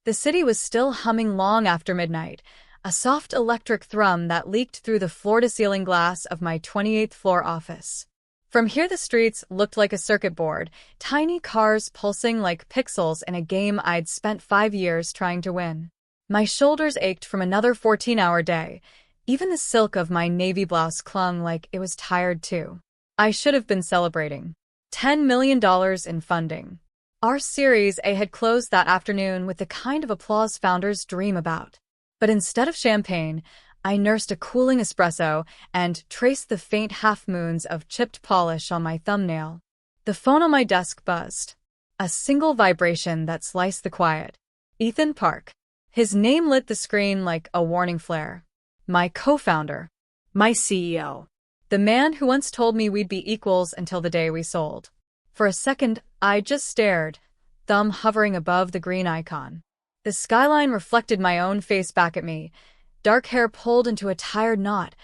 The city was still humming long after midnight, a soft electric thrum that leaked through the floor-to-ceiling glass of my 28th floor office. From here the streets looked like a circuit board, tiny cars pulsing like pixels in a game I'd spent 5 years trying to win. My shoulders ached from another 14-hour day. Even the silk of my navy blouse clung like it was tired too. I should have been celebrating. $10 million in funding. Our Series A had closed that afternoon with the kind of applause founders dream about. But instead of champagne, I nursed a cooling espresso and traced the faint half-moons of chipped polish on my thumbnail. The phone on my desk buzzed. A single vibration that sliced the quiet. Ethan Park. His name lit the screen like a warning flare. My co-founder. My CEO. The man who once told me we'd be equals until the day we sold. For a second, I just stared, thumb hovering above the green icon. The skyline reflected my own face back at me, dark hair pulled into a tired knot,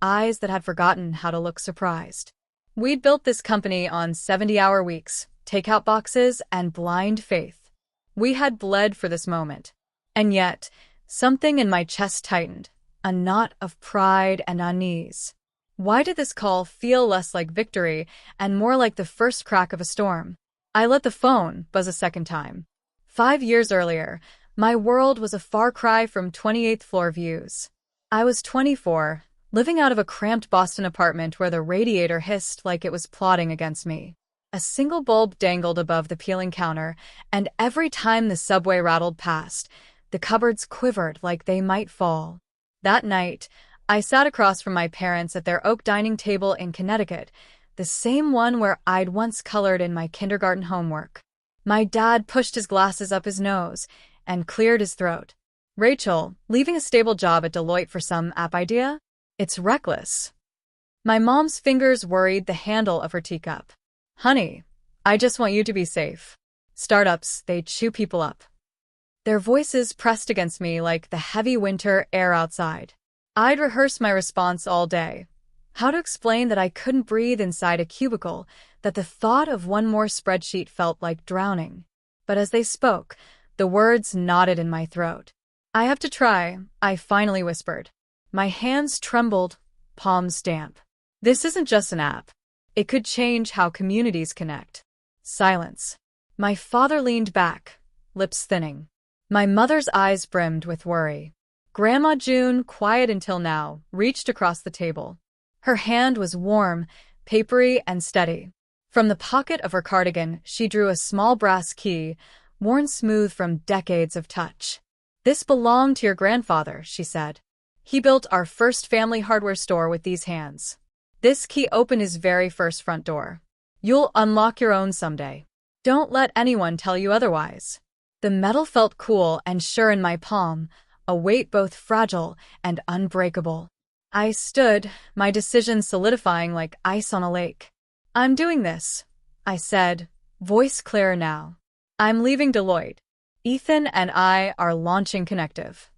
eyes that had forgotten how to look surprised. We'd built this company on 70-hour weeks, takeout boxes, and blind faith. We had bled for this moment. And yet, something in my chest tightened, a knot of pride and unease. Why did this call feel less like victory and more like the first crack of a storm? I let the phone buzz a second time. 5 years earlier, my world was a far cry from 28th floor views. I was 24, living out of a cramped Boston apartment where the radiator hissed like it was plotting against me. A single bulb dangled above the peeling counter, and every time the subway rattled past, the cupboards quivered like they might fall. That night, I sat across from my parents at their oak dining table in Connecticut, the same one where I'd once colored in my kindergarten homework. My dad pushed his glasses up his nose and cleared his throat. Rachel, leaving a stable job at Deloitte for some app idea? It's reckless. My mom's fingers worried the handle of her teacup. Honey, I just want you to be safe. Startups, they chew people up. Their voices pressed against me like the heavy winter air outside. I'd rehearsed my response all day. How to explain that I couldn't breathe inside a cubicle, that the thought of one more spreadsheet felt like drowning. But as they spoke, the words knotted in my throat. I have to try, I finally whispered. My hands trembled, palms damp. This isn't just an app. It could change how communities connect. Silence. My father leaned back, lips thinning. My mother's eyes brimmed with worry. Grandma June, quiet until now, reached across the table. Her hand was warm, papery, and steady. From the pocket of her cardigan, she drew a small brass key, worn smooth from decades of touch. This belonged to your grandfather, she said. He built our first family hardware store with these hands. This key opened his very first front door. You'll unlock your own someday. Don't let anyone tell you otherwise. The metal felt cool and sure in my palm, a weight both fragile and unbreakable. I stood, my decision solidifying like ice on a lake. I'm doing this, I said, voice clear now. I'm leaving Deloitte. Ethan and I are launching Connective.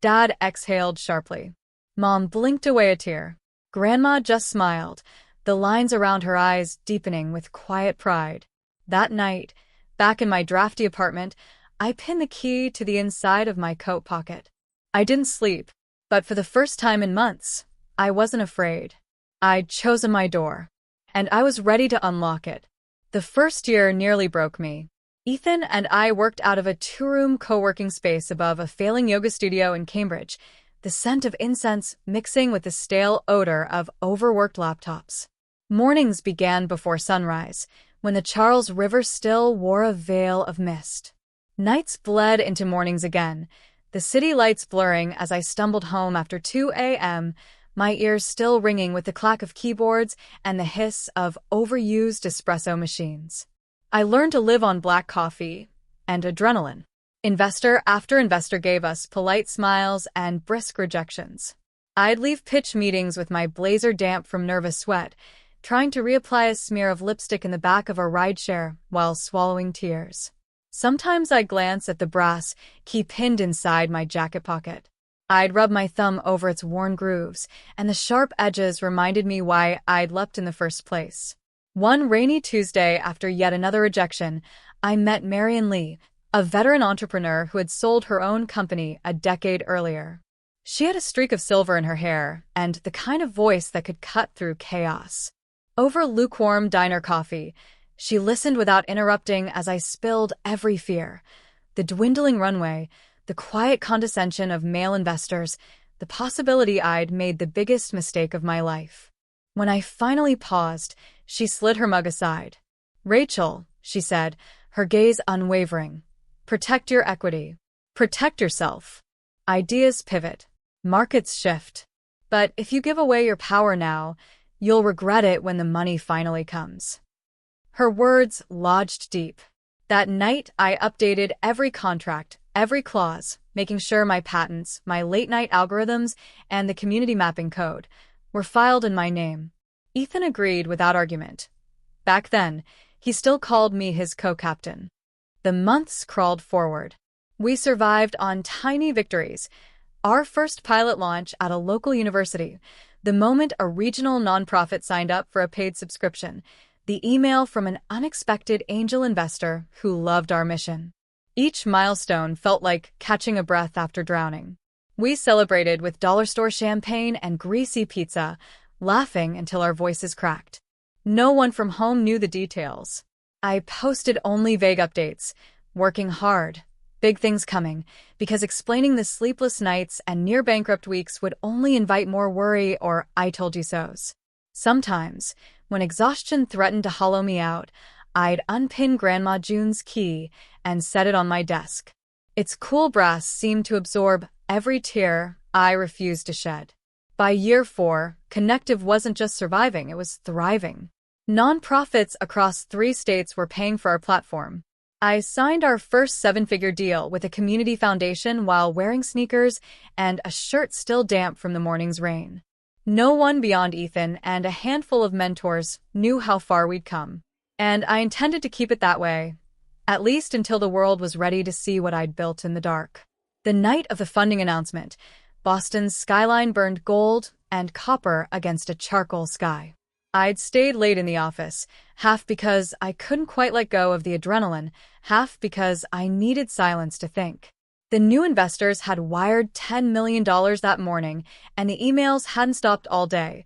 Dad exhaled sharply. Mom blinked away a tear. Grandma just smiled, the lines around her eyes deepening with quiet pride. That night, back in my drafty apartment, I pinned the key to the inside of my coat pocket. I didn't sleep, but for the first time in months, I wasn't afraid. I'd chosen my door, and I was ready to unlock it. The first year nearly broke me. Ethan and I worked out of a 2-room co-working space above a failing yoga studio in Cambridge, the scent of incense mixing with the stale odor of overworked laptops. Mornings began before sunrise, when the Charles River still wore a veil of mist. Nights bled into mornings again, the city lights blurring as I stumbled home after 2 a.m., my ears still ringing with the clack of keyboards and the hiss of overused espresso machines. I learned to live on black coffee and adrenaline. Investor after investor gave us polite smiles and brisk rejections. I'd leave pitch meetings with my blazer damp from nervous sweat, trying to reapply a smear of lipstick in the back of a rideshare while swallowing tears. Sometimes I'd glance at the brass key pinned inside my jacket pocket. I'd rub my thumb over its worn grooves, and the sharp edges reminded me why I'd leapt in the first place. One rainy Tuesday, after yet another rejection, I met Marion Lee, a veteran entrepreneur who had sold her own company a decade earlier. She had a streak of silver in her hair and the kind of voice that could cut through chaos. Over lukewarm diner coffee, she listened without interrupting as I spilled every fear. The dwindling runway, the quiet condescension of male investors, the possibility I'd made the biggest mistake of my life. When I finally paused, she slid her mug aside. "Rachel," she said, her gaze unwavering. "Protect your equity. Protect yourself. Ideas pivot. Markets shift. But if you give away your power now, you'll regret it when the money finally comes." Her words lodged deep. That night, I updated every contract, every clause, making sure my patents, my late-night algorithms, and the community mapping code were filed in my name. Ethan agreed without argument. Back then, he still called me his co-captain. The months crawled forward. We survived on tiny victories. Our first pilot launch at a local university, the moment a regional nonprofit signed up for a paid subscription, the email from an unexpected angel investor who loved our mission. Each milestone felt like catching a breath after drowning. We celebrated with dollar store champagne and greasy pizza, laughing until our voices cracked. No one from home knew the details. I posted only vague updates, working hard, big things coming, because explaining the sleepless nights and near-bankrupt weeks would only invite more worry or "I told you so's." Sometimes, when exhaustion threatened to hollow me out, I'd unpin Grandma June's key and set it on my desk. Its cool brass seemed to absorb every tear I refused to shed. By year 4, Connective wasn't just surviving, it was thriving. Nonprofits across 3 states were paying for our platform. I signed our first 7-figure deal with a community foundation while wearing sneakers and a shirt still damp from the morning's rain. No one beyond Ethan and a handful of mentors knew how far we'd come. And I intended to keep it that way, at least until the world was ready to see what I'd built in the dark. The night of the funding announcement, Boston's skyline burned gold and copper against a charcoal sky. I'd stayed late in the office, half because I couldn't quite let go of the adrenaline, half because I needed silence to think. The new investors had wired $10 million that morning, and the emails hadn't stopped all day.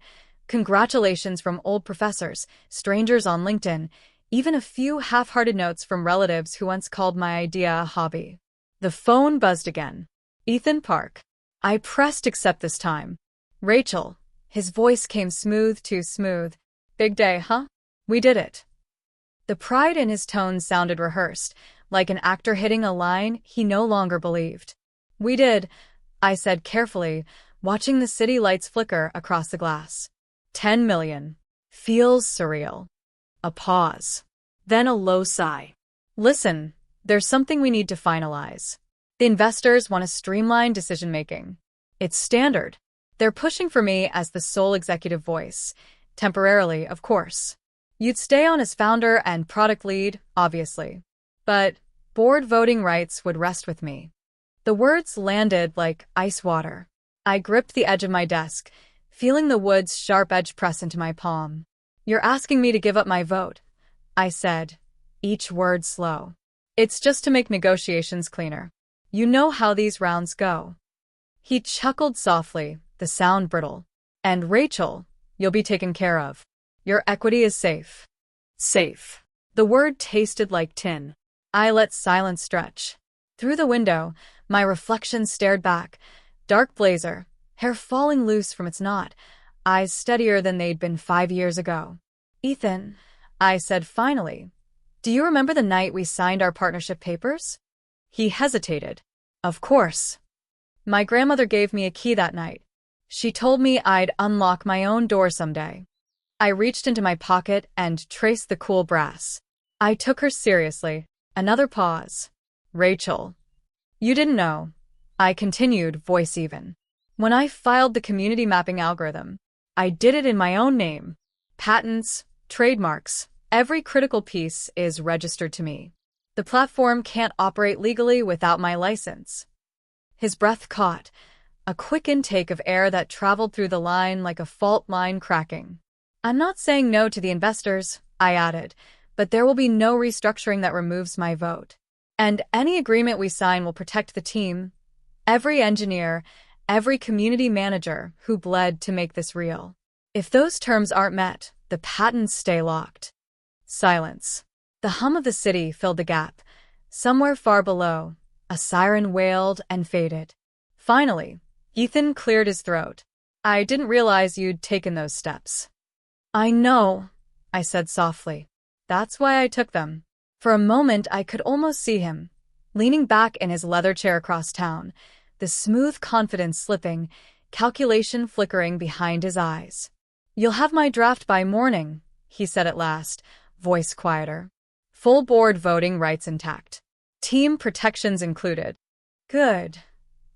Congratulations from old professors, strangers on LinkedIn, even a few half-hearted notes from relatives who once called my idea a hobby. The phone buzzed again. Ethan Park. I pressed accept this time. "Rachel." His voice came smooth, too smooth. "Big day, huh? We did it." The pride in his tone sounded rehearsed, like an actor hitting a line he no longer believed. "We did," I said carefully, watching the city lights flicker across the glass. 10 million. Feels surreal. A pause. Then a low sigh. "Listen, there's something we need to finalize. The investors want to streamline decision-making. It's standard. They're pushing for me as the sole executive voice. Temporarily, of course. You'd stay on as founder and product lead, obviously. But board voting rights would rest with me." The words landed like ice water. I gripped the edge of my desk, feeling the wood's sharp edge press into my palm. "You're asking me to give up my vote," I said, each word slow. "It's just to make negotiations cleaner. You know how these rounds go." He chuckled softly, the sound brittle. "And Rachel, you'll be taken care of. Your equity is safe." Safe. The word tasted like tin. I let silence stretch. Through the window, my reflection stared back. Dark blazer, hair falling loose from its knot, eyes steadier than they'd been 5 years ago. "Ethan," I said finally, "do you remember the night we signed our partnership papers?" He hesitated. "Of course. My grandmother gave me a key that night. She told me I'd unlock my own door someday." I reached into my pocket and traced the cool brass. I took her seriously. Another pause. "Rachel, you didn't know," I continued, voice even. "When I filed the community mapping algorithm, I did it in my own name. Patents, trademarks, every critical piece is registered to me. The platform can't operate legally without my license." His breath caught, a quick intake of air that traveled through the line like a fault line cracking. "I'm not saying no to the investors," I added, "but there will be no restructuring that removes my vote." And any agreement we sign will protect the team, every engineer, every community manager who bled to make this real. If those terms aren't met, the patents stay locked. Silence. The hum of the city filled the gap. Somewhere far below, a siren wailed and faded. Finally, Ethan cleared his throat. I didn't realize you'd taken those steps. I know, I said softly. That's why I took them. For a moment, I could almost see him, leaning back in his leather chair across town, the smooth confidence slipping, calculation flickering behind his eyes. You'll have my draft by morning, he said at last, voice quieter. Full board voting rights intact. Team protections included. Good,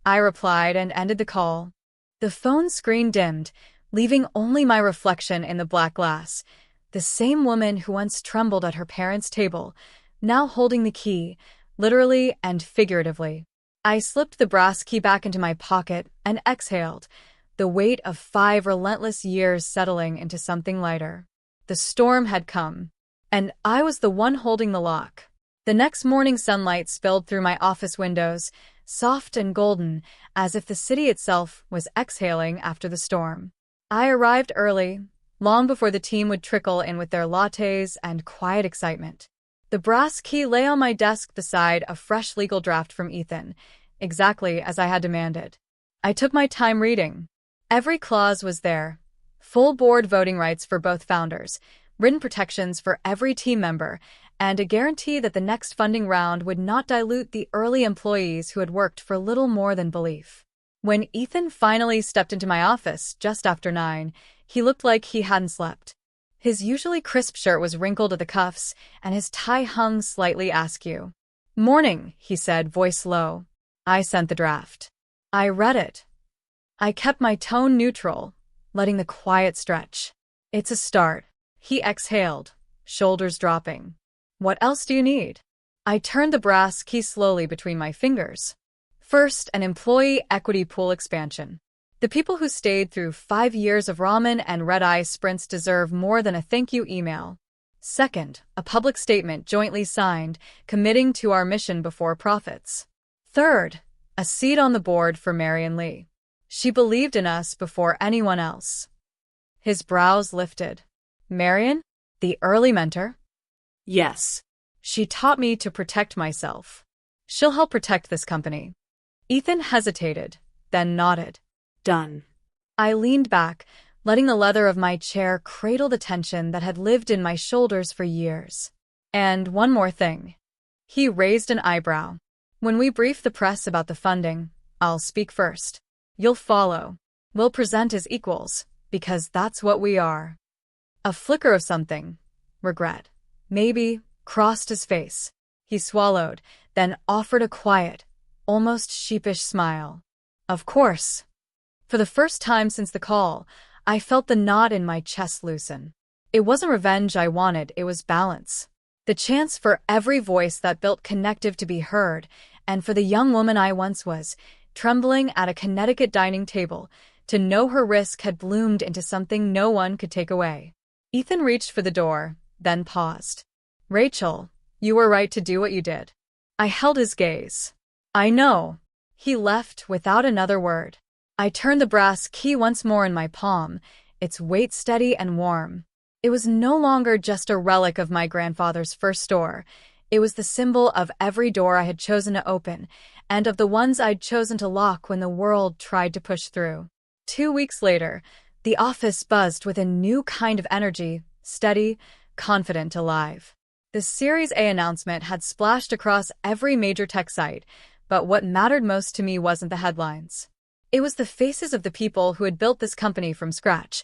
I replied and ended the call. The phone screen dimmed, leaving only my reflection in the black glass. The same woman who once trembled at her parents' table, now holding the key, literally and figuratively. I slipped the brass key back into my pocket and exhaled, the weight of 5 relentless years settling into something lighter. The storm had come, and I was the one holding the lock. The next morning sunlight spilled through my office windows, soft and golden, as if the city itself was exhaling after the storm. I arrived early, long before the team would trickle in with their lattes and quiet excitement. The brass key lay on my desk beside a fresh legal draft from Ethan, exactly as I had demanded. I took my time reading. Every clause was there. Full board voting rights for both founders, written protections for every team member, and a guarantee that the next funding round would not dilute the early employees who had worked for little more than belief. When Ethan finally stepped into my office just after 9, he looked like he hadn't slept. His usually crisp shirt was wrinkled at the cuffs, and his tie hung slightly askew. Morning, he said, voice low. I sent the draft. I read it. I kept my tone neutral, letting the quiet stretch. It's a start. He exhaled, shoulders dropping. What else do you need? I turned the brass key slowly between my fingers. First, an employee equity pool expansion. The people who stayed through 5 years of ramen and red-eye sprints deserve more than a thank you email. Second, a public statement jointly signed, committing to our mission before profits. Third, a seat on the board for Marion Lee. She believed in us before anyone else. His brows lifted. Marion? The early mentor? Yes. She taught me to protect myself. She'll help protect this company. Ethan hesitated, then nodded. Done. I leaned back, letting the leather of my chair cradle the tension that had lived in my shoulders for years. And one more thing. He raised an eyebrow. When we brief the press about the funding, I'll speak first. You'll follow. We'll present as equals, because that's what we are. A flicker of something, regret, maybe, crossed his face. He swallowed, then offered a quiet, almost sheepish smile. Of course. For the first time since the call, I felt the knot in my chest loosen. It wasn't revenge I wanted, it was balance. The chance for every voice that built connective to be heard, and for the young woman I once was, trembling at a Connecticut dining table, to know her risk had bloomed into something no one could take away. Ethan reached for the door, then paused. Rachel, you were right to do what you did. I held his gaze. I know. He left without another word. I turned the brass key once more in my palm, its weight steady and warm. It was no longer just a relic of my grandfather's first store. It was the symbol of every door I had chosen to open, and of the ones I'd chosen to lock when the world tried to push through. 2 weeks later, the office buzzed with a new kind of energy, steady, confident, alive. The Series A announcement had splashed across every major tech site, but what mattered most to me wasn't the headlines. It was the faces of the people who had built this company from scratch,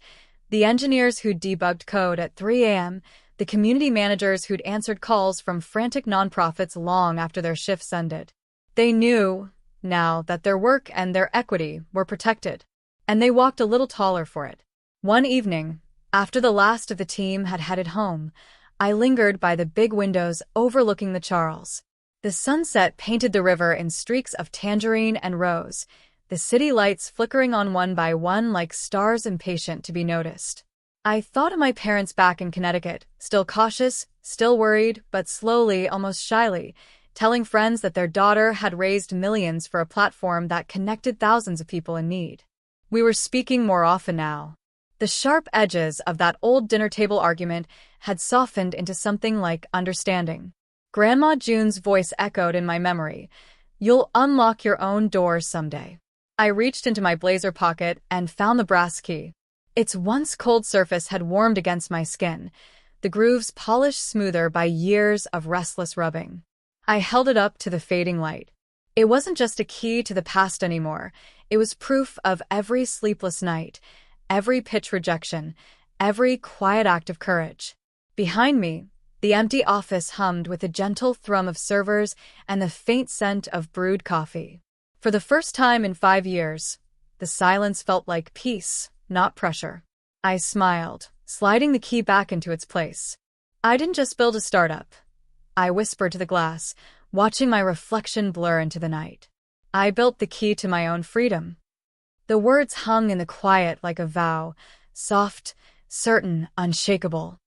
the engineers who'd debugged code at 3 a.m., the community managers who'd answered calls from frantic nonprofits long after their shifts ended. They knew, now, that their work and their equity were protected, and they walked a little taller for it. One evening, after the last of the team had headed home, I lingered by the big windows overlooking the Charles. The sunset painted the river in streaks of tangerine and rose, the city lights flickering on one by one like stars impatient to be noticed. I thought of my parents back in Connecticut, still cautious, still worried, but slowly, almost shyly, telling friends that their daughter had raised millions for a platform that connected thousands of people in need. We were speaking more often now. The sharp edges of that old dinner table argument had softened into something like understanding. Grandma June's voice echoed in my memory. "You'll unlock your own doors someday." I reached into my blazer pocket and found the brass key. Its once cold surface had warmed against my skin, the grooves polished smoother by years of restless rubbing. I held it up to the fading light. It wasn't just a key to the past anymore. It was proof of every sleepless night, every pitch rejection, every quiet act of courage. Behind me, the empty office hummed with the gentle thrum of servers and the faint scent of brewed coffee. For the first time in 5 years, the silence felt like peace, not pressure. I smiled, sliding the key back into its place. I didn't just build a startup. I whispered to the glass, watching my reflection blur into the night. I built the key to my own freedom. The words hung in the quiet like a vow, soft, certain, unshakable.